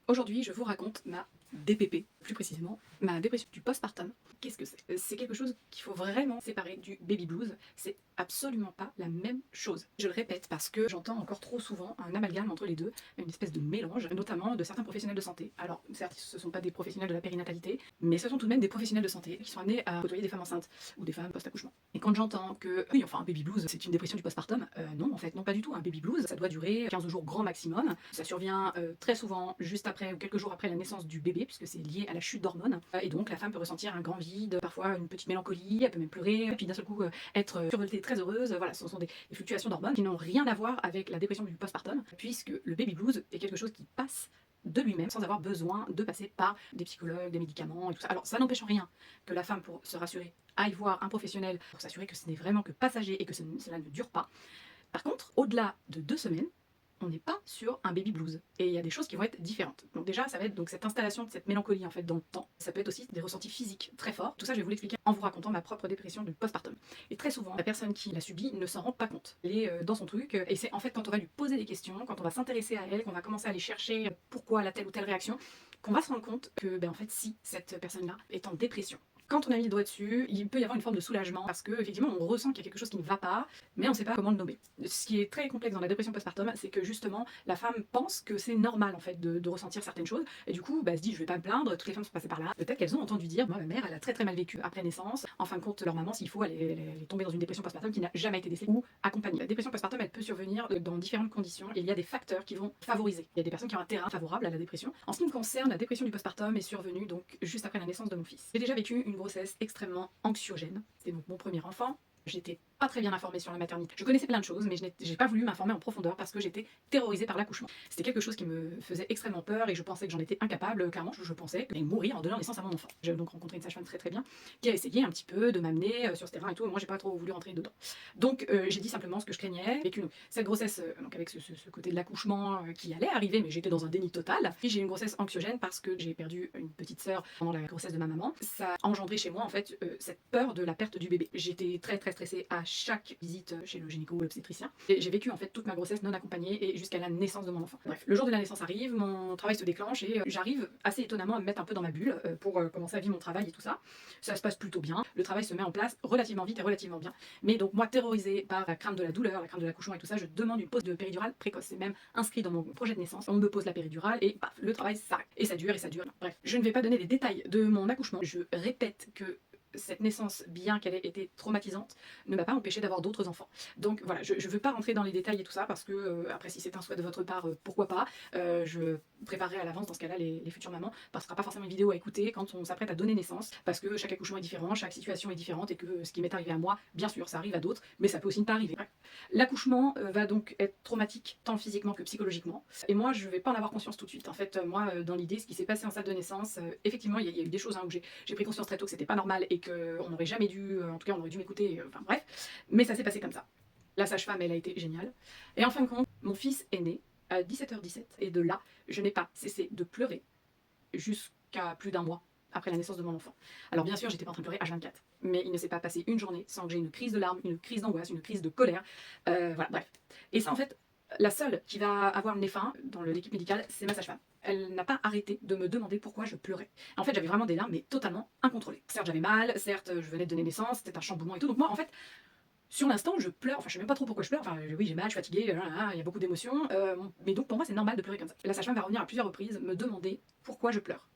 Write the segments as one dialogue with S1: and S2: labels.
S1: Aujourd'hui, je vous raconte ma DPP, plus précisément ma dépression du postpartum. Qu'est-ce que c'est? C'est quelque chose qu'il faut vraiment séparer du baby blues. C'est absolument pas la même chose. Je le répète parce que j'entends encore trop souvent un amalgame entre les deux, une espèce de mélange, notamment de certains professionnels de santé. Alors, certes, ce ne sont pas des professionnels de la périnatalité, mais ce sont tout de même des professionnels de santé qui sont amenés à côtoyer des femmes enceintes ou des femmes post-accouchement. Et quand j'entends que, oui, enfin, un baby blues, c'est une dépression du postpartum, non, en fait, non, pas du tout. Un baby blues, ça doit durer 15 jours grand maximum. Ça survient très souvent juste après ou quelques jours après la naissance du bébé, puisque c'est lié à la chute d'hormones. Et donc, la femme peut ressentir un grand vide, parfois une petite mélancolie, elle peut même pleurer, et puis d'un seul coup, être survoltée, très heureuse. Voilà, ce sont des fluctuations d'hormones qui n'ont rien à voir avec la dépression du postpartum, puisque le baby blues est quelque chose qui passe de lui-même sans avoir besoin de passer par des psychologues, des médicaments et tout ça. Alors ça n'empêche en rien que la femme, pour se rassurer, aille voir un professionnel pour s'assurer que ce n'est vraiment que passager et que cela ne dure pas. Par contre, au-delà de 2 semaines, on n'est pas sur un baby blues. Et il y a des choses qui vont être différentes. Donc déjà, ça va être donc cette installation de cette mélancolie en fait dans le temps. Ça peut être aussi des ressentis physiques très forts. Tout ça, je vais vous l'expliquer en vous racontant ma propre dépression du postpartum. Et très souvent, la personne qui l'a subie ne s'en rend pas compte. Elle est dans son truc. Et c'est en fait quand on va lui poser des questions, quand on va s'intéresser à elle, qu'on va commencer à aller chercher pourquoi elle a telle ou telle réaction, qu'on va se rendre compte que, en fait, si cette personne-là est en dépression. Quand on a mis le doigt dessus, il peut y avoir une forme de soulagement parce que effectivement on ressent qu'il y a quelque chose qui ne va pas, mais on ne sait pas comment le nommer. Ce qui est très complexe dans la dépression postpartum, c'est que justement la femme pense que c'est normal en fait de ressentir certaines choses et du coup se dit je vais pas me plaindre, toutes les femmes sont passées par là. Peut-être qu'elles ont entendu dire moi ma mère elle a très très mal vécu après naissance. En fin de compte leur maman s'il faut elle est tombée dans une dépression postpartum qui n'a jamais été décelée ou accompagnée. La dépression postpartum elle peut survenir dans différentes conditions et il y a des facteurs qui vont favoriser. Il y a des personnes qui ont un terrain favorable à la dépression. En ce qui me concerne, la dépression du postpartum est survenue donc juste après la naissance de mon fils. J'ai déjà vécu une grossesse extrêmement anxiogène. C'était donc mon premier enfant. J'étais pas très bien informée sur la maternité. Je connaissais plein de choses, mais je n'ai pas voulu m'informer en profondeur parce que j'étais terrorisée par l'accouchement. C'était quelque chose qui me faisait extrêmement peur et je pensais que j'en étais incapable. Clairement, je pensais que j'allais mourir en donnant naissance à mon enfant. J'ai donc rencontré une sage-femme très très bien qui a essayé un petit peu de m'amener sur ce terrain et tout. Et moi, j'ai pas trop voulu rentrer dedans. Donc, j'ai dit simplement ce que je craignais. Avec cette grossesse, donc avec ce côté de l'accouchement qui allait arriver, mais j'étais dans un déni total. Puis j'ai eu une grossesse anxiogène parce que j'ai perdu une petite sœur pendant la grossesse de ma maman. Ça a engendré chez moi en fait cette peur de la perte du bébé. J'étais très très stressée à chaque visite chez le gynéco ou l'obstétricien. Et j'ai vécu en fait toute ma grossesse non accompagnée et jusqu'à la naissance de mon enfant. Bref, le jour de la naissance arrive, mon travail se déclenche et j'arrive assez étonnamment à me mettre un peu dans ma bulle pour commencer à vivre mon travail et tout ça. Ça se passe plutôt bien. Le travail se met en place relativement vite et relativement bien. Mais donc moi terrorisée par la crainte de la douleur, la crainte de l'accouchement et tout ça, je demande une pause de péridurale précoce. C'est même inscrit dans mon projet de naissance. On me pose la péridurale et paf, le travail s'arrête. Et ça dure et ça dure. Bref, je ne vais pas donner les détails de mon accouchement. Je répète que cette naissance, bien qu'elle ait été traumatisante, ne m'a pas empêché d'avoir d'autres enfants. Donc voilà, je ne veux pas rentrer dans les détails et tout ça parce que, après, si c'est un souhait de votre part, pourquoi pas. Je préparerai à l'avance dans ce cas-là les futures mamans, parce que ce sera pas forcément une vidéo à écouter quand on s'apprête à donner naissance, parce que chaque accouchement est différent, chaque situation est différente et que ce qui m'est arrivé à moi, bien sûr, ça arrive à d'autres, mais ça peut aussi ne pas arriver. Bref. L'accouchement va donc être traumatique tant physiquement que psychologiquement. Et moi, je vais pas en avoir conscience tout de suite. En fait, moi, dans l'idée, ce qui s'est passé en salle de naissance, effectivement, il y a eu des choses où j'ai pris conscience très tôt que c'était pas normal et qu'on n'aurait jamais dû, en tout cas, on aurait dû m'écouter, enfin bref. Mais ça s'est passé comme ça. La sage-femme, elle a été géniale. Et en fin de compte, mon fils est né à 17h17. Et de là, je n'ai pas cessé de pleurer jusqu'à plus d'1 mois après la naissance de mon enfant. Alors bien sûr, j'étais pas en train de pleurer H24, mais il ne s'est pas passé une journée sans que j'ai une crise de larmes, une crise d'angoisse, une crise de colère. Voilà, bref. Et ça, en fait, la seule qui va avoir le nez fin dans l'équipe médicale, c'est ma sage-femme. Elle n'a pas arrêté de me demander pourquoi je pleurais. En fait, j'avais vraiment des larmes, mais totalement incontrôlées. Certes, j'avais mal, certes, je venais de donner naissance, c'était un chamboulement et tout. Donc moi, en fait, sur l'instant, je pleure, enfin je sais même pas trop pourquoi je pleure, enfin oui j'ai mal, je suis fatiguée, il y a beaucoup d'émotions, mais donc pour moi c'est normal de pleurer comme ça. La sage-femme va revenir à plusieurs reprises me demander pourquoi je pleure.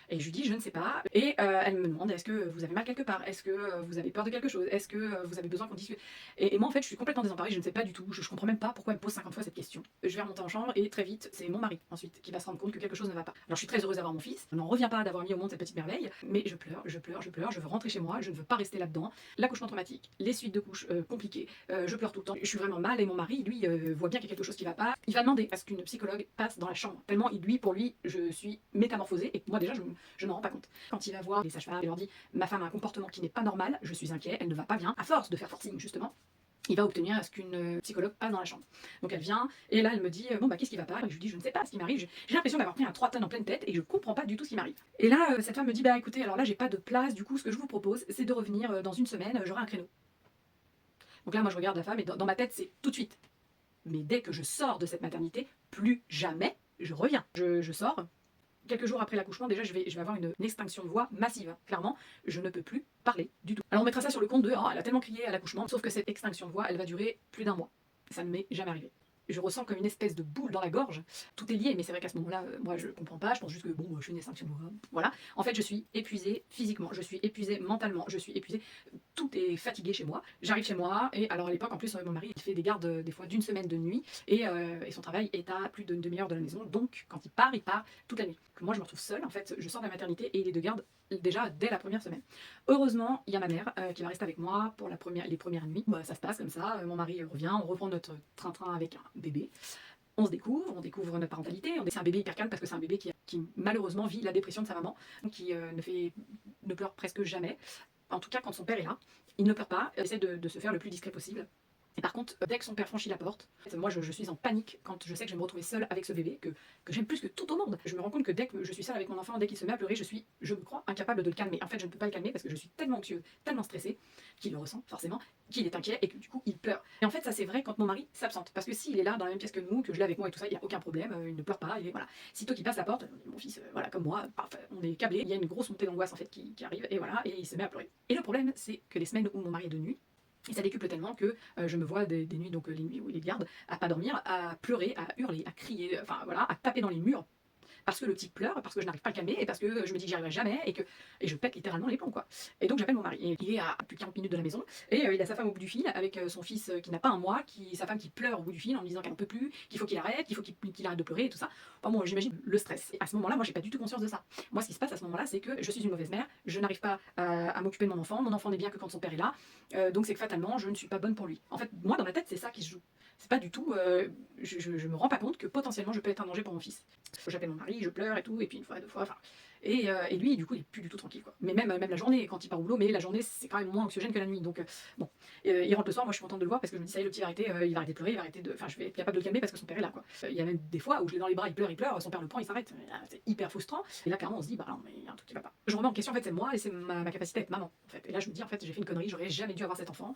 S1: Et je lui dis je ne sais pas. Et elle me demande est-ce que vous avez mal quelque part? Est-ce que vous avez peur de quelque chose? Est-ce que vous avez besoin qu'on discute? Et moi en fait je suis complètement désemparée, je ne sais pas du tout, je comprends même pas pourquoi elle me pose 50 fois cette question. Je vais remonter en chambre et très vite c'est mon mari ensuite qui va se rendre compte que quelque chose ne va pas. Alors je suis très heureuse d'avoir mon fils, on n'en revient pas d'avoir mis au monde cette petite merveille, mais je pleure, je pleure, je pleure, je veux rentrer chez moi, je ne veux pas rester là-dedans. L'accouchement traumatique, les suites de couches compliquées, je pleure tout le temps, je suis vraiment mal et mon mari lui voit bien qu'il y a quelque chose qui va pas. Il va demander à ce qu'une psychologue passe dans la chambre, tellement pour lui je suis métamorphosée et moi déjà je m'en rends pas compte. Quand il va voir les sages-femmes, il leur dit ma femme a un comportement qui n'est pas normal, je suis inquiet, elle ne va pas bien. À force de faire forcing justement, il va obtenir à ce qu'une psychologue passe dans la chambre. Donc elle vient et là elle me dit bon qu'est-ce qui va pas? Et je lui dis je ne sais pas ce qui m'arrive, j'ai l'impression d'avoir pris un 3 tonnes en pleine tête et je comprends pas du tout ce qui m'arrive. Et là cette femme me dit bah écoutez alors là j'ai pas de place, du coup ce que je vous propose c'est de revenir dans une semaine, j'aurai un créneau. Donc là moi je regarde la femme et dans ma tête c'est tout de suite. Mais dès que je sors de cette maternité, plus jamais je reviens, je sors. Quelques jours après l'accouchement, déjà, je vais avoir une extinction de voix massive. Clairement, je ne peux plus parler du tout. Alors on mettra ça sur le compte de « Oh, elle a tellement crié à l'accouchement », sauf que cette extinction de voix, elle va durer plus d'1 mois. Ça ne m'est jamais arrivé. Je ressens comme une espèce de boule dans la gorge. Tout est lié, mais c'est vrai qu'à ce moment-là, moi, je comprends pas. Je pense juste que, bon, je fais une extinction de voix. Voilà. En fait, je suis épuisée physiquement, je suis épuisée mentalement, je suis épuisée. Tout est fatigué chez moi. J'arrive chez moi, et alors à l'époque, en plus, mon mari, il fait des gardes des fois d'1 semaine de nuit, et son travail est à plus d'une demi-heure de la maison. Donc, quand il part toute la nuit. Moi, je me retrouve seule. En fait, je sors de la maternité et il est de garde déjà dès la première semaine. Heureusement, il y a ma mère qui va rester avec moi pour les premières nuits. Bah, ça se passe comme ça, mon mari revient, on reprend notre train-train avec un bébé. On découvre notre parentalité. C'est un bébé hyper calme parce que c'est un bébé qui malheureusement vit la dépression de sa maman, qui ne pleure presque jamais. En tout cas, quand son père est là, il ne pleure pas, il essaie de se faire le plus discret possible. Et par contre, dès que son père franchit la porte, moi je suis en panique quand je sais que je vais me retrouver seule avec ce bébé, que j'aime plus que tout au monde. Je me rends compte que dès que je suis seule avec mon enfant, dès qu'il se met à pleurer, je me crois incapable de le calmer. En fait, je ne peux pas le calmer parce que je suis tellement anxieuse, tellement stressée, qu'il le ressent forcément, qu'il est inquiet et que du coup il pleure. Et en fait, ça c'est vrai quand mon mari s'absente. Parce que s'il est là dans la même pièce que nous, que je l'ai avec moi et tout ça, il n'y a aucun problème, il ne pleure pas, et voilà. Si toi qui passe la porte, mon fils, voilà, comme moi, parfait, on est câblé, il y a une grosse montée d'angoisse en fait qui arrive, et voilà, et il se met à pleurer. Et le problème, c'est que les semaines où mon mari est de nuit, et ça décuple tellement que je me vois des nuits, donc les nuits où il est de garde, à pas dormir, à pleurer, à hurler, à crier, enfin voilà, à taper dans les murs. Parce que le petit pleure, parce que je n'arrive pas à le calmer, et parce que je me dis que j'y arriverai jamais, et je pète littéralement les plombs, quoi. Et donc j'appelle mon mari, et il est à plus de 40 minutes de la maison, et il a sa femme au bout du fil, avec son fils qui n'a pas 1 mois, sa femme qui pleure au bout du fil en me disant qu'elle n'en peut plus, qu'il faut qu'il arrête, qu'il arrête de pleurer et tout ça. Enfin bon, j'imagine le stress. Et à ce moment-là, moi j'ai pas du tout conscience de ça. Moi ce qui se passe à ce moment-là, c'est que je suis une mauvaise mère, je n'arrive pas à m'occuper de mon enfant n'est bien que quand son père est là, donc c'est que fatalement je ne suis pas bonne pour lui. En fait, moi dans ma tête, c'est ça qui se joue. C'est pas du tout, je me rends pas compte que potentiellement je peux être un danger pour mon fils. J'appelle mon mari, je pleure et tout, et puis 1 fois, 2 fois, enfin. Et lui, du coup, il est plus du tout tranquille, quoi. Mais même la journée, quand il part au boulot, mais la journée, c'est quand même moins anxiogène que la nuit. Donc, bon. Il rentre le soir, moi je suis contente de le voir parce que je me dis, ça y est, le petit va arrêter, il va arrêter de pleurer, il va arrêter de. Enfin, je vais être capable de le calmer parce que son père est là, quoi. Il y a même des fois où je l'ai dans les bras, il pleure, son père le prend, il s'arrête. C'est hyper frustrant. Et là, clairement, on se dit, bah non, mais il y a un truc qui va pas. Je remets en question, en fait, c'est moi et c'est ma capacité à être maman, en fait. Et là, je me dis, en fait, j'ai fait une connerie, j'aurais jamais dû avoir cet enfant.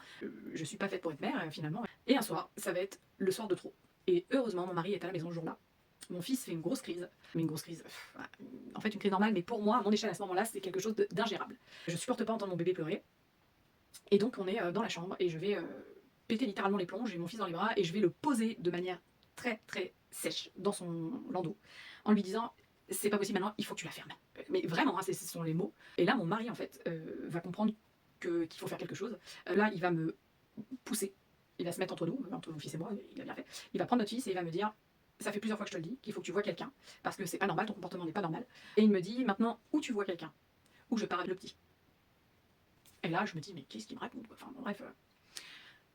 S1: Je suis pas faite pour être mère, finalement. Et un soir, ça va être le soir de trop. Et heureusement, mon mari est à la maison ce jour-là. Mon fils fait une grosse crise, mais une grosse crise, en fait une crise normale, mais pour moi, à mon échelle à ce moment-là, c'est quelque chose d'ingérable. Je supporte pas entendre mon bébé pleurer, et donc on est dans la chambre, et je vais péter littéralement les plombs, j'ai mon fils dans les bras, et je vais le poser de manière très très sèche dans son landau, en lui disant, c'est pas possible maintenant, il faut que tu la fermes. Mais vraiment, hein, ce sont les mots. Et là, mon mari, en fait, va comprendre qu'il faut faire quelque chose. Là, il va me pousser, il va se mettre entre nous, entre mon fils et moi, il a bien fait. Il va prendre notre fils et il va me dire, ça fait plusieurs fois que je te le dis, qu'il faut que tu vois quelqu'un, parce que c'est pas normal, ton comportement n'est pas normal. Et il me dit, maintenant, où tu vois quelqu'un, où je pars avec le petit. Et là, je me dis, mais qu'est-ce qu'il me raconte, quoi. Enfin, bon, bref.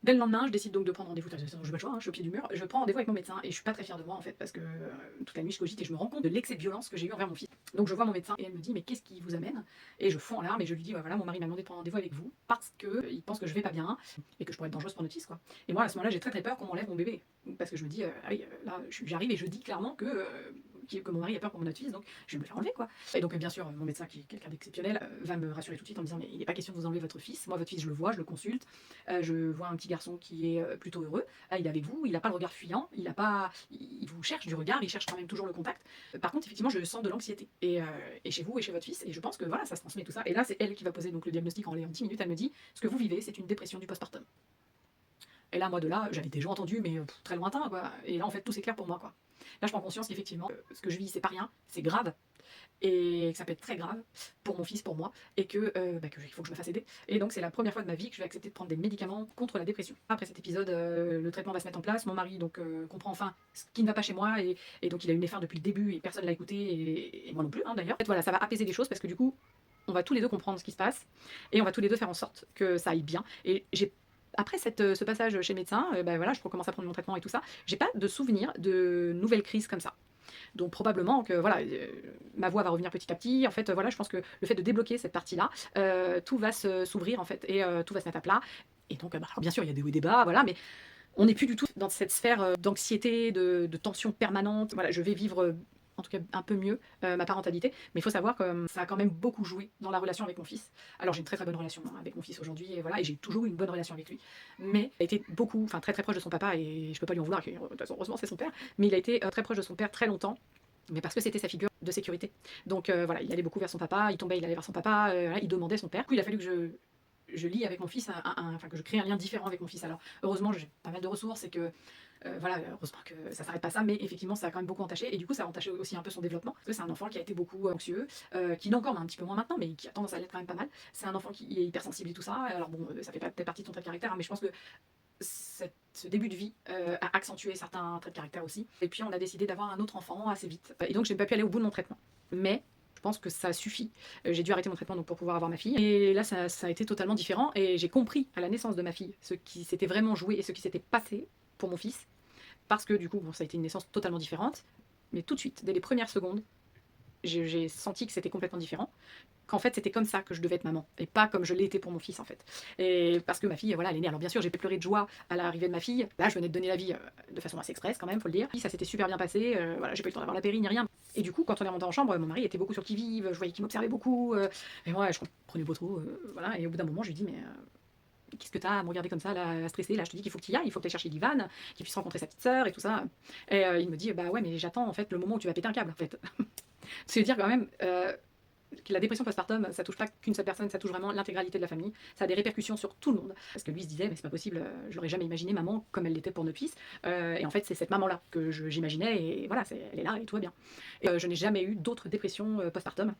S1: Dès le lendemain, je décide donc de prendre rendez-vous. Je n'ai pas le choix, hein, je suis au pied du mur. Je prends rendez-vous avec mon médecin et je suis pas très fière de moi en fait, parce que toute la nuit je cogite et je me rends compte de l'excès de violence que j'ai eu envers mon fils. Donc je vois mon médecin et elle me dit, mais qu'est-ce qui vous amène? Et je fonds en larmes et je lui dis, ouais, voilà, mon mari m'a demandé de prendre rendez-vous avec vous parce qu'il pense que je vais pas bien et que je pourrais être dangereuse pour notre fils, quoi. Et moi à ce moment-là, j'ai très très peur qu'on m'enlève mon bébé, parce que je me dis, ah oui, là j'arrive et je dis clairement que mon mari a peur pour notre fils, donc je vais me faire enlever, quoi. Et donc bien sûr, mon médecin, qui est quelqu'un d'exceptionnel, va me rassurer tout de suite en me disant, mais il n'est pas question de vous enlever votre fils. Moi, votre fils, je le vois, je le consulte, je vois un petit garçon qui est plutôt heureux, il est avec vous, il n'a pas le regard fuyant, il vous cherche du regard, il cherche quand même toujours le contact. Par contre, effectivement, je sens de l'anxiété, et chez vous et chez votre fils, et je pense que voilà, ça se transmet tout ça. Et là, c'est elle qui va poser donc le diagnostic en 10 minutes. Elle me dit, ce que vous vivez, c'est une dépression du postpartum. Et là, moi, de là, j'avais déjà entendu, mais très lointain, quoi. Et là, en fait, tout s'éclaire pour moi, quoi. Là, je prends conscience qu'effectivement, ce que je vis, c'est pas rien, c'est grave. Et que ça peut être très grave pour mon fils, pour moi, et que il faut que je me fasse aider. Et donc, c'est la première fois de ma vie que je vais accepter de prendre des médicaments contre la dépression. Après cet épisode, le traitement va se mettre en place. Mon mari donc comprend enfin ce qui ne va pas chez moi, et donc il a eu une effort depuis le début, et personne l'a écouté, et moi non plus, hein, d'ailleurs. En fait, voilà, ça va apaiser les choses parce que du coup, on va tous les deux comprendre ce qui se passe, et on va tous les deux faire en sorte que ça aille bien. Et après ce passage chez le médecin, voilà, je recommence à prendre mon traitement et tout ça, j'ai pas de souvenir de nouvelles crises comme ça. Donc probablement que voilà, ma voix va revenir petit à petit. En fait, voilà, je pense que le fait de débloquer cette partie-là, tout va s'ouvrir en fait, et tout va se mettre à plat. Et donc, alors bien sûr, il y a des hauts et des bas, voilà, mais on n'est plus du tout dans cette sphère d'anxiété, de tension permanente. Voilà, je vais vivre en tout cas un peu mieux ma parentalité, mais il faut savoir que ça a quand même beaucoup joué dans la relation avec mon fils. Alors j'ai une très très bonne relation avec mon fils aujourd'hui, et voilà, et j'ai toujours eu une bonne relation avec lui, mais il a été beaucoup, enfin très très proche de son papa, et je peux pas lui en vouloir, de toute façon heureusement c'est son père, mais il a été très proche de son père très longtemps. mais parce que c'était sa figure de sécurité. Donc voilà, il allait beaucoup vers son papa, il tombait, il allait vers son papa, voilà, il demandait son père. Du coup, il a fallu que je lie avec mon fils, enfin que je crée un lien différent avec mon fils. Alors heureusement, j'ai pas mal de ressources et que voilà, heureusement que ça s'arrête pas ça, mais effectivement, ça a quand même beaucoup entaché. Et du coup, ça a entaché aussi un peu son développement. Parce que c'est un enfant qui a été beaucoup anxieux, qui l'est encore, mais un petit peu moins maintenant, mais qui a tendance à l'être quand même pas mal. C'est un enfant qui est hypersensible et tout ça. Alors bon, ça fait peut-être partie de son trait de caractère, hein, mais je pense que ce début de vie a accentué certains traits de caractère aussi. Et puis, on a décidé d'avoir un autre enfant assez vite. Et donc, je n'ai pas pu aller au bout de mon traitement. Mais je pense que ça suffit. J'ai dû arrêter mon traitement donc, pour pouvoir avoir ma fille. Et là, ça a été totalement différent. Et j'ai compris à la naissance de ma fille ce qui s'était vraiment joué et ce qui s'était passé pour mon fils. Parce que du coup, bon, ça a été une naissance totalement différente. Mais tout de suite, dès les premières secondes, j'ai senti que c'était complètement différent. Qu'en fait, c'était comme ça que je devais être maman. Et pas comme je l'ai été pour mon fils, en fait. Et parce que ma fille, voilà, elle est née. Alors bien sûr, j'ai pleuré de joie à l'arrivée de ma fille. Là, je venais de donner la vie de façon assez express, quand même, faut le dire. Ça s'était super bien passé. Voilà, j'ai pas eu le temps d'avoir la péri ni rien. Et du coup, quand on est monté en chambre, mon mari était beaucoup sur le qui-vive. Je voyais qu'il m'observait beaucoup. Et moi, je comprenais pas trop. Voilà. Et au bout d'un moment, je lui dis, mais qu'est-ce que t'as à me regarder comme ça, là, à stresser? Là, je te dis qu'il faut que tu y ailles, il faut que tu ailles chercher Divan, qu'il puisse rencontrer sa petite sœur et tout ça. Et il me dit, bah ouais, mais j'attends en fait le moment où tu vas péter un câble, en fait. C'est dire quand même que la dépression postpartum, ça touche pas qu'une seule personne, ça touche vraiment l'intégralité de la famille. Ça a des répercussions sur tout le monde. Parce que lui se disait, mais c'est pas possible, je l'aurais jamais imaginé maman comme elle l'était pour notre fils. Et en fait, c'est cette maman-là que j'imaginais, et voilà, elle est là et tout va bien. Et je n'ai jamais eu d'autres dépressions postpartum.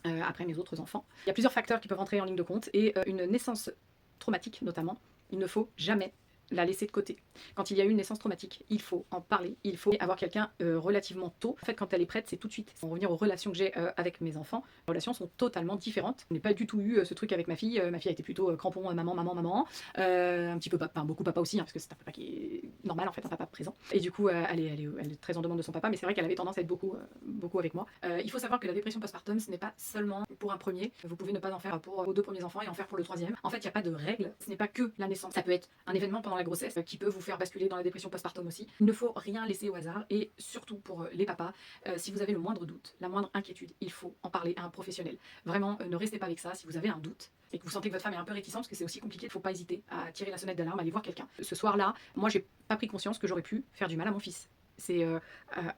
S1: Après mes autres enfants. Il y a plusieurs facteurs qui peuvent entrer en ligne de compte et une naissance traumatique notamment, il ne faut jamais la laisser de côté. Quand il y a eu une naissance traumatique, il faut en parler, il faut avoir quelqu'un relativement tôt. En fait, quand elle est prête, c'est tout de suite. Pour revenir aux relations que j'ai avec mes enfants, les relations sont totalement différentes. Je n'ai pas du tout eu ce truc avec ma fille. Ma fille a été plutôt crampon, maman, maman, maman. Un petit peu papa, enfin, beaucoup papa aussi, hein, parce que c'est un papa qui est normal en fait, un papa présent. Et du coup, elle est très en demande de son papa, mais c'est vrai qu'elle avait tendance à être beaucoup avec moi. Il faut savoir que la dépression postpartum, ce n'est pas seulement pour un premier. Vous pouvez ne pas en faire pour vos deux premiers enfants et en faire pour le troisième. En fait, il n'y a pas de règle. Ce n'est pas que la naissance. Ça peut être un événement pendant la grossesse qui peut vous faire basculer dans la dépression postpartum aussi. Il ne faut rien laisser au hasard et surtout pour les papas, si vous avez le moindre doute, la moindre inquiétude, il faut en parler à un professionnel. Vraiment, ne restez pas avec ça. Si vous avez un doute et que vous sentez que votre femme est un peu réticente, parce que c'est aussi compliqué, il ne faut pas hésiter à tirer la sonnette d'alarme, à aller voir quelqu'un. Ce soir-là, moi, j'ai pas pris conscience que j'aurais pu faire du mal à mon fils. C'est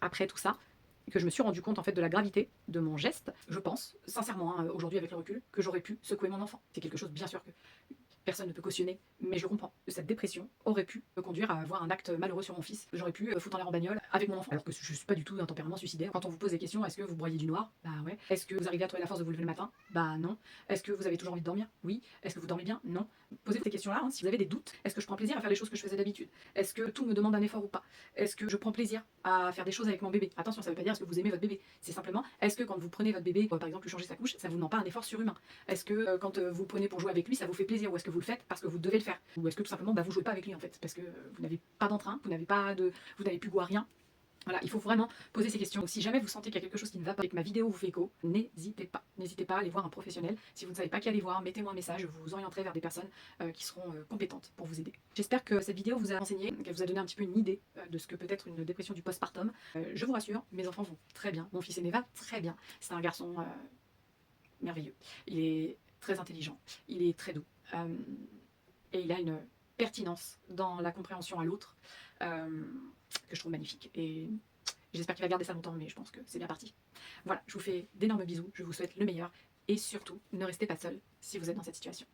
S1: après tout ça que je me suis rendu compte en fait de la gravité de mon geste. Je pense, sincèrement, hein, aujourd'hui avec le recul, que j'aurais pu secouer mon enfant. C'est quelque chose, bien sûr, que personne ne peut cautionner, mais je comprends que cette dépression aurait pu me conduire à avoir un acte malheureux sur mon fils. J'aurais pu foutre en l'air en bagnole avec mon enfant, alors que je suis pas du tout d'un tempérament suicidaire. Quand on vous pose des questions, est-ce que vous broyez du noir? Bah ouais. Est-ce que vous arrivez à trouver la force de vous lever le matin? Bah non. Est-ce que vous avez toujours envie de dormir? Oui. Est-ce que vous dormez bien? Non. Posez ces questions-là, hein, si vous avez des doutes. Est-ce que je prends plaisir à faire les choses que je faisais d'habitude? Est-ce que tout me demande un effort ou pas? Est-ce que je prends plaisir à faire des choses avec mon bébé? Attention, ça veut pas dire est-ce que vous aimez votre bébé. C'est simplement, est-ce que quand vous prenez votre bébé, par exemple, lui changer sa couche, ça vous demande pas un effort surhumain? Est-ce que quand vous le prenez pour jouer avec lui, ça vous fait plaisir? Ou est-ce que vous le faites parce que vous devez le faire? Ou est-ce que tout simplement, vous jouez pas avec lui en fait? Parce que vous n'avez pas d'entrain, vous n'avez plus goût à rien. Voilà, il faut vraiment poser ces questions. Donc, si jamais vous sentez qu'il y a quelque chose qui ne va pas et que ma vidéo vous fait écho, n'hésitez pas. N'hésitez pas à aller voir un professionnel. Si vous ne savez pas qui aller voir, mettez-moi un message, je vous orienterai vers des personnes qui seront compétentes pour vous aider. J'espère que cette vidéo vous a enseigné, qu'elle vous a donné un petit peu une idée de ce que peut être une dépression du postpartum. Je vous rassure, mes enfants vont très bien. Mon fils aîné va très bien. C'est un garçon merveilleux. Il est très intelligent, il est très doux. Et il a une pertinence dans la compréhension à l'autre que je trouve magnifique. Et j'espère qu'il va garder ça longtemps, mais je pense que c'est bien parti. Voilà, je vous fais d'énormes bisous, je vous souhaite le meilleur et surtout, ne restez pas seul si vous êtes dans cette situation.